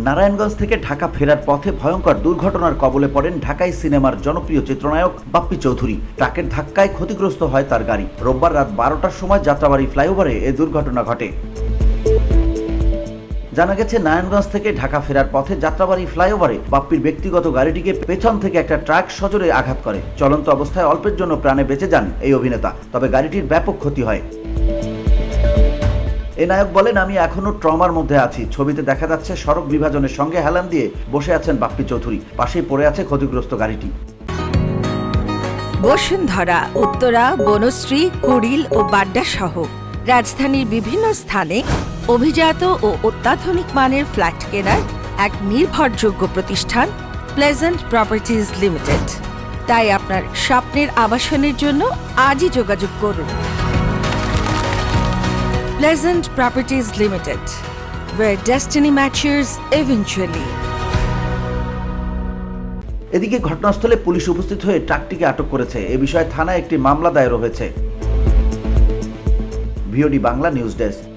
নারায়ণগঞ্জ থেকে ঢাকা ফেরার পথে ভয়ঙ্কর দুর্ঘটনার কবলে পড়েন ঢাকাই সিনেমার জনপ্রিয় চিত্রনায়ক বাপ্পি চৌধুরী। ট্রাকের ধাক্কায় ক্ষতিগ্রস্ত হয় তার গাড়ি। রোববার রাত 12টার সময় যাত্রাবাড়ী ফ্লাইওভারে এ দুর্ঘটনা ঘটে। জানা গেছে, নারায়ণগঞ্জ থেকে ঢাকা ফেরার পথে যাত্রাবাড়ী ফ্লাইওভারে বাপ্পির ব্যক্তিগত গাড়িটিকে পেছন থেকে একটা ট্রাক সজোরে আঘাত করে। চলন্ত অবস্থায় অল্পের জন্য প্রাণে বেঁচে যান এই অভিনেতা, তবে গাড়িটির ব্যাপক ক্ষতি হয়। এই নায়ক বলেন, আমি এখনো ট্রমার মধ্যে আছি। ছবিতে দেখা যাচ্ছে সড়ক বিভাজনের সঙ্গে হেলান দিয়ে বসে আছেন বাপ্পি চৌধুরী, পাশেই পড়ে আছে ক্ষতিগ্রস্ত গাড়িটি। বসুন্ধরা, উত্তরা, বনশ্রী, কুড়িল ও বাড্ডা সহ রাজধানীর বিভিন্ন স্থানে অভিজাত ও অত্যাধুনিক মানের ফ্ল্যাট কেনার এক নির্ভরযোগ্য প্রতিষ্ঠান প্লেজেন্ট প্রপার্টিজ লিমিটেড। তাই আপনার স্বপ্নের আবাসনের জন্য আজই যোগাযোগ করুন। Pleasant Properties Limited, where destiny matches eventually. এদিকে ঘটনাস্থলে পুলিশ উপস্থিত হয়ে ট্রাকটিকে আটক করেছে। এ বিষয়ে থানায় একটি মামলা দায়ের হয়েছে। VOD Bangla news desk.